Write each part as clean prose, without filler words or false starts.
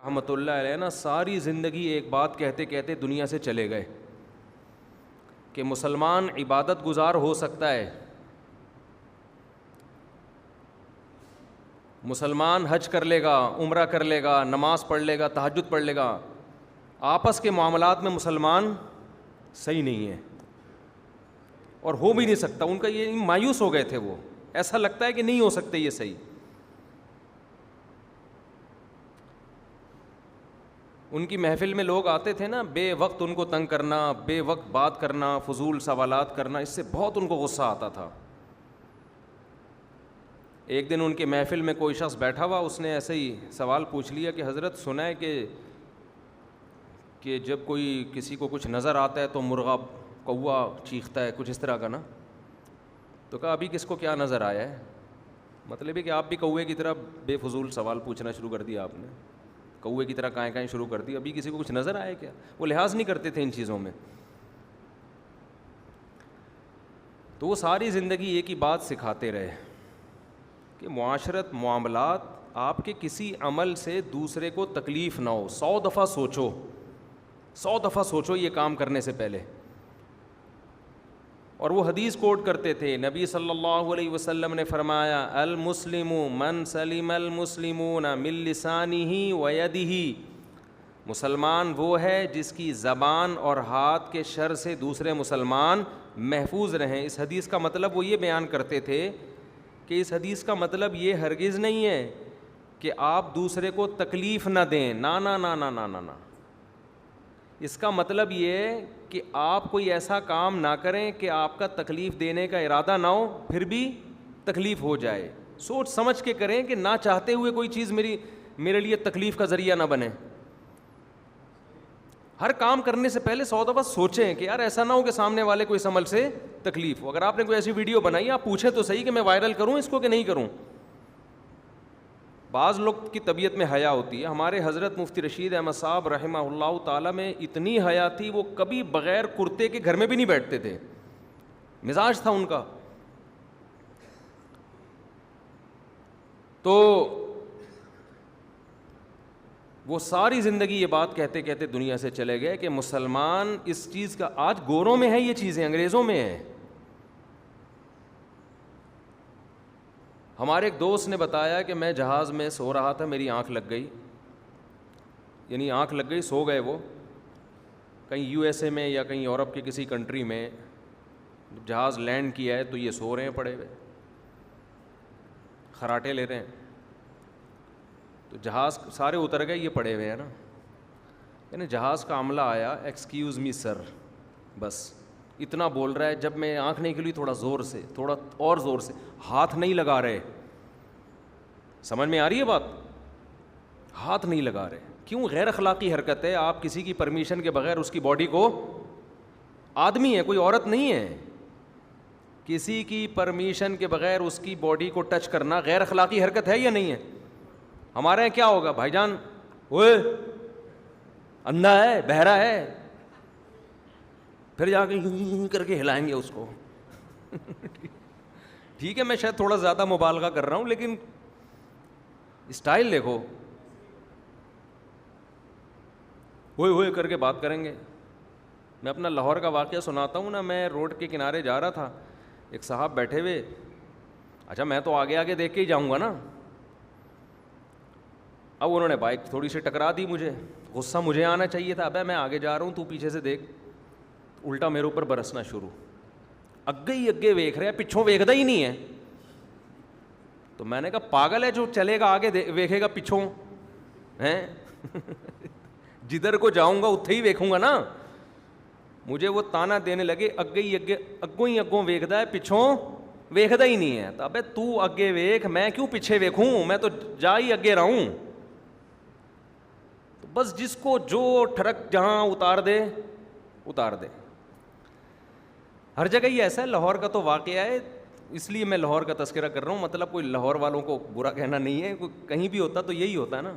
رحمۃ اللہ علیہ نا ساری زندگی ایک بات کہتے کہتے دنیا سے چلے گئے کہ مسلمان عبادت گزار ہو سکتا ہے، مسلمان حج کر لے گا، عمرہ کر لے گا، نماز پڑھ لے گا، تہجد پڑھ لے گا، آپس کے معاملات میں مسلمان صحیح نہیں ہے اور ہو بھی نہیں سکتا. ان کا یہ مایوس ہو گئے تھے، وہ ایسا لگتا ہے کہ نہیں ہو سکتے یہ صحیح. ان کی محفل میں لوگ آتے تھے نا، بے وقت ان کو تنگ کرنا، بے وقت بات کرنا، فضول سوالات کرنا، اس سے بہت ان کو غصہ آتا تھا. ایک دن ان کے محفل میں کوئی شخص بیٹھا ہوا، اس نے ایسے ہی سوال پوچھ لیا کہ حضرت سنا ہے کہ جب کوئی کسی کو کچھ نظر آتا ہے تو مرغا کوا چیختا ہے، کچھ اس طرح کا نا. تو کہا ابھی کس کو کیا نظر آیا ہے؟ مطلب ہے کہ آپ بھی کوے کی طرح بے فضول سوال پوچھنا شروع کر دیا، آپ نے کوے کی طرح کائیں شروع کر دی. ابھی کسی کو کچھ نظر آیا کیا؟ وہ لحاظ نہیں کرتے تھے ان چیزوں میں. تو وہ ساری زندگی ایک ہی بات سکھاتے رہے کہ معاشرت، معاملات، آپ کے کسی عمل سے دوسرے کو تکلیف نہ ہو. 100 دفعہ سوچو، 100 دفعہ سوچو یہ کام کرنے سے پہلے. اور وہ حدیث کوٹ کرتے تھے، نبی صلی اللہ علیہ وسلم نے فرمایا المسلم من سلم المسلمون من لسانہ ویدہ. مسلمان وہ ہے جس کی زبان اور ہاتھ کے شر سے دوسرے مسلمان محفوظ رہیں. اس حدیث کا مطلب وہ یہ بیان کرتے تھے کہ اس حدیث کا مطلب یہ ہرگز نہیں ہے کہ آپ دوسرے کو تکلیف نہ دیں، نا نا نا نا نا نا نا. اس کا مطلب یہ ہے کہ آپ کوئی ایسا کام نہ کریں کہ آپ کا تکلیف دینے کا ارادہ نہ ہو، پھر بھی تکلیف ہو جائے. سوچ سمجھ کے کریں کہ نہ چاہتے ہوئے کوئی چیز میرے لیے تکلیف کا ذریعہ نہ بنے. ہر کام کرنے سے پہلے 100 دفعہ سوچیں کہ یار ایسا نہ ہو کہ سامنے والے کو اس عمل سے تکلیف ہو. اگر آپ نے کوئی ایسی ویڈیو بنائی، آپ پوچھیں تو صحیح کہ میں وائرل کروں اس کو کہ نہیں کروں. بعض لوگ کی طبیعت میں حیا ہوتی ہے. ہمارے حضرت مفتی رشید احمد صاحب رحمہ اللہ تعالیٰ میں اتنی حیا تھی، وہ کبھی بغیر کرتے کے گھر میں بھی نہیں بیٹھتے تھے. مزاج تھا ان کا. تو وہ ساری زندگی یہ بات کہتے کہتے دنیا سے چلے گئے کہ مسلمان اس چیز کا، آج گوروں میں ہے یہ چیزیں، انگریزوں میں ہے. ہمارے ایک دوست نے بتایا کہ میں جہاز میں سو رہا تھا، میری آنکھ لگ گئی، یعنی آنکھ لگ گئی، سو گئے وہ کہیں یو ایس اے میں یا کہیں یورپ کے کسی کنٹری میں. جب جہاز لینڈ کیا ہے تو یہ سو رہے ہیں پڑے ہوئے، خراٹے لے رہے ہیں. تو جہاز سارے اتر گئے، یہ پڑے ہوئے ہیں نا. یعنی جہاز کا عملہ آیا، ایکسکیوز می سر، بس اتنا بول رہا ہے. جب میں آنکھ نہیں کھلی، تھوڑا زور سے، تھوڑا اور زور سے، ہاتھ نہیں لگا رہے. سمجھ میں آ رہی ہے بات؟ ہاتھ نہیں لگا رہے. کیوں؟ غیر اخلاقی حرکت ہے. آپ کسی کی پرمیشن کے بغیر اس کی باڈی کو، آدمی ہے کوئی عورت نہیں ہے، کسی کی پرمیشن کے بغیر اس کی باڈی کو ٹچ کرنا غیر اخلاقی حرکت ہے یا نہیں ہے؟ ہمارے یہاں کیا ہوگا بھائی جان، اوئے اندھا ہے، بہرا ہے، پھر جا کے کر کے ہلائیں گے اس کو. ٹھیک ہے میں شاید تھوڑا زیادہ مبالغہ کر رہا ہوں، لیکن اسٹائل دیکھو، ہوئے ہوئے کر کے بات کریں گے. میں اپنا لاہور کا واقعہ سناتا ہوں نا. میں روڈ کے کنارے جا رہا تھا، ایک صاحب بیٹھے ہوئے. اچھا میں تو آگے آگے دیکھ کے ہی جاؤں گا نا. اب انہوں نے بائک تھوڑی سی ٹکرا دی مجھے. غصہ مجھے آنا چاہیے تھا، ابے میں آگے جا رہا ہوں تو پیچھے سے دیکھ. الٹا میرے اوپر برسنا شروع. اگے ہی اگے ویکھ رہا ہے، پچھوں ویکھدا ہی نہیں ہے. تو میں نے کہا پاگل ہے جو چلے گا آگے ویکھے گا پچھوں ہیں. جدھر کو جاؤں گا اتھے ہی ویکھوں گا نا. مجھے وہ تانا دینے لگے، اگے ہی اگے، اگوں ہی اگوں ویکھدا ہے، پچھوں ویکھدا ہی نہیں ہے. تو ابے تو اگے ویکھ، میں کیوں پیچھے ویکھوں، میں تو جا ہی اگے رہا ہوں. تو بس جس کو جو ٹھڑک جہاں اتار دے اتار دے. ہر جگہ ہی ایسا ہے. لاہور کا تو واقعہ ہے، اس لیے میں لاہور کا تذکرہ کر رہا ہوں. مطلب کوئی لاہور والوں کو برا کہنا نہیں ہے، کہیں بھی ہوتا تو یہی ہوتا ہے نا.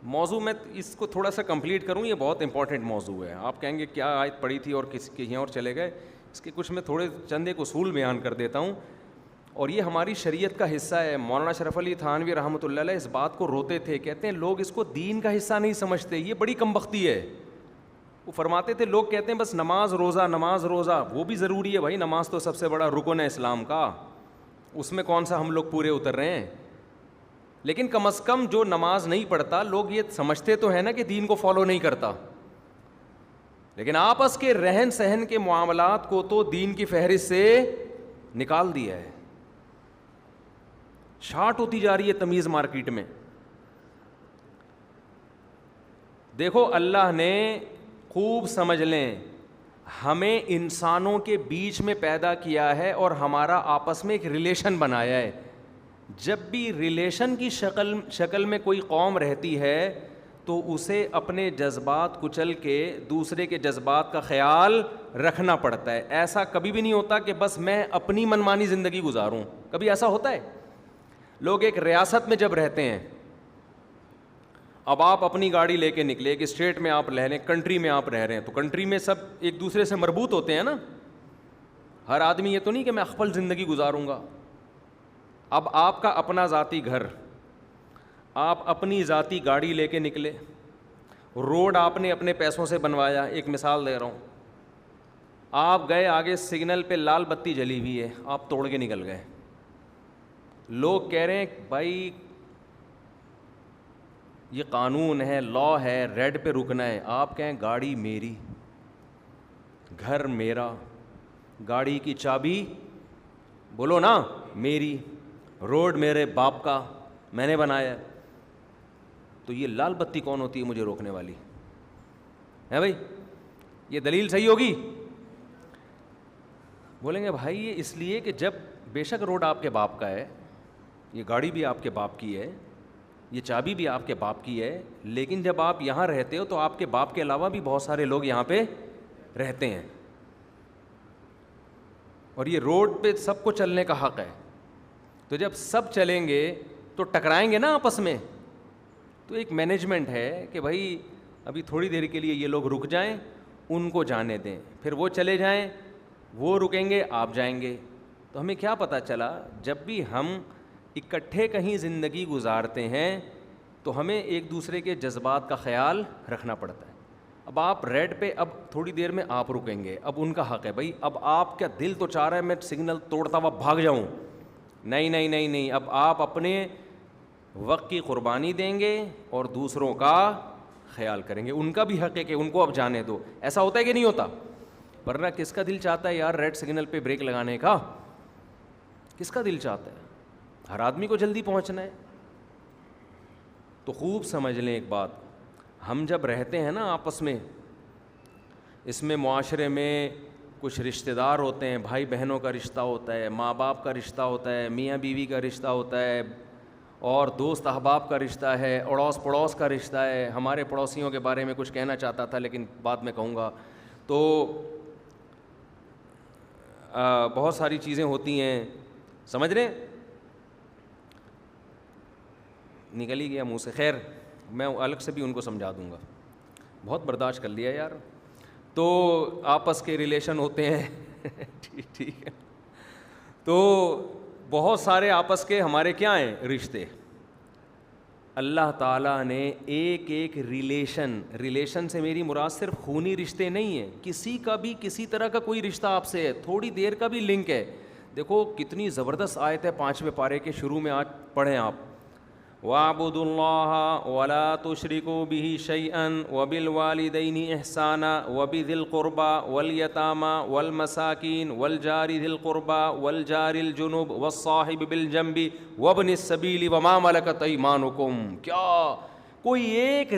موضوع میں اس کو تھوڑا سا کمپلیٹ کروں، یہ بہت امپورٹنٹ موضوع ہے. آپ کہیں گے کیا آیت پڑھی تھی اور کس کہیں اور چلے گئے. اس کے کچھ میں تھوڑے چند ایک اصول بیان کر دیتا ہوں اور یہ ہماری شریعت کا حصہ ہے. مولانا اشرف علی تھانوی رحمۃ اللہ علیہ اس بات کو روتے تھے, کہتے ہیں لوگ اس کو دین کا حصہ نہیں سمجھتے, یہ بڑی کمبختی ہے. وہ فرماتے تھے لوگ کہتے ہیں بس نماز روزہ نماز روزہ, وہ بھی ضروری ہے بھائی, نماز تو سب سے بڑا رکن ہے اسلام کا, اس میں کون سا ہم لوگ پورے اتر رہے ہیں. لیکن کم از کم جو نماز نہیں پڑھتا, لوگ یہ سمجھتے تو ہے نا کہ دین کو فالو نہیں کرتا, لیکن آپس کے رہن سہن کے معاملات کو تو دین کی فہرست سے نکال دیا ہے. شارٹ ہوتی جا رہی ہے تمیز مارکیٹ میں. دیکھو اللہ نے خوب سمجھ لیں, ہمیں انسانوں کے بیچ میں پیدا کیا ہے اور ہمارا آپس میں ایک ریلیشن بنایا ہے. جب بھی ریلیشن کی شکل میں کوئی قوم رہتی ہے تو اسے اپنے جذبات کچل کے دوسرے کے جذبات کا خیال رکھنا پڑتا ہے. ایسا کبھی بھی نہیں ہوتا کہ بس میں اپنی منمانی زندگی گزاروں. کبھی ایسا ہوتا ہے؟ لوگ ایک ریاست میں جب رہتے ہیں, اب آپ اپنی گاڑی لے کے نکلے, ایک اسٹیٹ میں آپ رہ رہے ہیں, کنٹری میں آپ رہ رہے ہیں, تو کنٹری میں سب ایک دوسرے سے مربوط ہوتے ہیں نا. ہر آدمی یہ تو نہیں کہ میں خپل زندگی گزاروں گا. اب آپ کا اپنا ذاتی گھر, آپ اپنی ذاتی گاڑی لے کے نکلے, روڈ آپ نے اپنے پیسوں سے بنوایا. ایک مثال دے رہا ہوں, آپ گئے آگے سگنل پہ لال بتی جلی ہوئی ہے, آپ توڑ کے نکل گئے. لوگ کہہ رہے ہیں بھائی یہ قانون ہے, لا ہے, ریڈ پہ رکنا ہے. آپ کہیں گاڑی میری, گھر میرا, گاڑی کی چابی بولو نا میری, روڈ میرے باپ کا, میں نے بنایا. تو یہ لال بتی کون ہوتی ہے مجھے روکنے والی ہے بھائی؟ یہ دلیل صحیح ہوگی؟ بولیں گے بھائی یہ اس لیے کہ جب بے شک روڈ آپ کے باپ کا ہے, یہ گاڑی بھی آپ کے باپ کی ہے, یہ چابی بھی آپ کے باپ کی ہے, لیکن جب آپ یہاں رہتے ہو تو آپ کے باپ کے علاوہ بھی بہت سارے لوگ یہاں پہ رہتے ہیں, اور یہ روڈ پہ سب کو چلنے کا حق ہے. تو جب سب چلیں گے تو ٹکرائیں گے نا آپس میں. تو ایک مینجمنٹ ہے کہ بھائی ابھی تھوڑی دیر کے لیے یہ لوگ رک جائیں, ان کو جانے دیں, پھر وہ چلے جائیں, وہ رکیں گے, آپ جائیں گے. تو ہمیں کیا پتہ چلا, جب بھی ہم اکٹھے کہیں زندگی گزارتے ہیں تو ہمیں ایک دوسرے کے جذبات کا خیال رکھنا پڑتا ہے. اب آپ ریڈ پہ, اب تھوڑی دیر میں آپ رکیں گے, اب ان کا حق ہے بھائی. اب آپ کا دل تو چاہ رہا ہے میں سگنل توڑتا ہوا بھاگ جاؤں, نہیں نہیں نہیں نہیں, اب آپ اپنے وقت کی قربانی دیں گے اور دوسروں کا خیال کریں گے. ان کا بھی حق ہے کہ ان کو اب جانے دو. ایسا ہوتا ہے کہ نہیں ہوتا؟ ورنہ کس کا دل چاہتا ہے یار ریڈ سگنل پہ بریک لگانے کا؟ کس کا دل چاہتا ہے؟ ہر آدمی کو جلدی پہنچنا ہے. تو خوب سمجھ لیں ایک بات, ہم جب رہتے ہیں نا آپس میں, اس میں معاشرے میں کچھ رشتہ دار ہوتے ہیں, بھائی بہنوں کا رشتہ ہوتا ہے, ماں باپ کا رشتہ ہوتا ہے, میاں بیوی کا رشتہ ہوتا ہے, اور دوست احباب کا رشتہ ہے, اڑوس پڑوس کا رشتہ ہے. ہمارے پڑوسیوں کے بارے میں کچھ کہنا چاہتا تھا لیکن بعد میں کہوں گا. تو بہت ساری چیزیں ہوتی ہیں, سمجھ رہے ہیں؟ نکل ہی گیا منہ سے, خیر میں الگ سے بھی ان کو سمجھا دوں گا, بہت برداشت کر لیا یار. تو آپس کے ریلیشن ہوتے ہیں ٹھیک ہے. تو بہت سارے آپس کے ہمارے کیا ہیں رشتے. اللہ تعالیٰ نے ایک ایک ریلیشن سے میری مراد صرف خونی رشتے نہیں ہیں, کسی کا بھی کسی طرح کا کوئی رشتہ آپ سے ہے, تھوڑی دیر کا بھی لنک ہے. دیکھو کتنی زبردست آیت ہے 5ویں پارے کے شروع میں, آج پڑھیں آپ, وَاعْبُدُوا اللَّهَ وَلَا تُشْرِكُوا بِهِ شَيْئًا وَبِالْوَالِدَيْنِ إِحْسَانًا وَبِذِي الْقُرْبَى وَالْيَتَامَى وَالْمَسَاكِينِ وَالْجَارِ ذِي الْقُرْبَى وَالْجَارِ الْجُنُبِ وَالصَّاحِبِ بِالْجَنبِ وَابْنِ السَّبِيلِ وَمَا مَلَكَتْ أَيْمَانُكُمْ. کیا کوئی ایک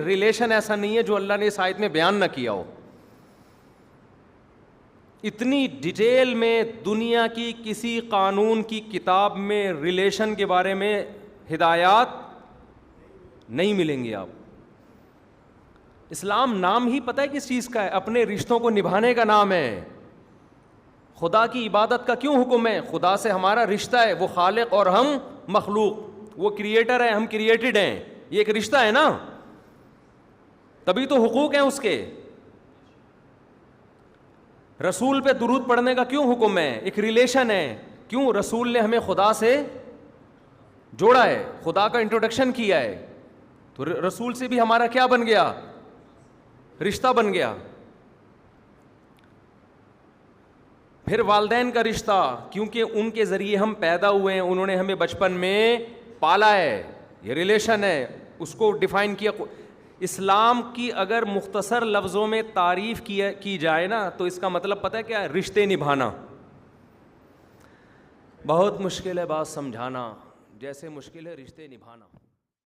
ریلیشن ایسا نہیں ہے جو اللہ نے اس آیت میں بیان نہ کیا ہو. اتنی ڈیٹیل میں دنیا کی کسی قانون کی کتاب میں ریلیشن کے بارے میں ہدایات نہیں ملیں گی آپ. اسلام نام ہی پتہ ہے کس چیز کا ہے؟ اپنے رشتوں کو نبھانے کا نام ہے. خدا کی عبادت کا کیوں حکم ہے؟ خدا سے ہمارا رشتہ ہے, وہ خالق اور ہم مخلوق, وہ کریٹر ہے ہم کریٹڈ ہیں, یہ ایک رشتہ ہے نا, تبھی تو حقوق ہیں اس کے. رسول پہ درود پڑھنے کا کیوں حکم ہے؟ ایک ریلیشن ہے کیوں؟ رسول نے ہمیں خدا سے جوڑا ہے, خدا کا انٹروڈکشن کیا ہے, تو رسول سے بھی ہمارا کیا بن گیا؟ رشتہ بن گیا. پھر والدین کا رشتہ, کیونکہ ان کے ذریعے ہم پیدا ہوئے ہیں, انہوں نے ہمیں بچپن میں پالا ہے, یہ ریلیشن ہے, اس کو ڈیفائن کیا. اسلام کی اگر مختصر لفظوں میں تعریف کی جائے نا تو اس کا مطلب پتہ ہے کیا ہے؟ رشتے نبھانا. بہت مشکل ہے بات سمجھانا, جیسے مشکل ہے رشتے نبھانا.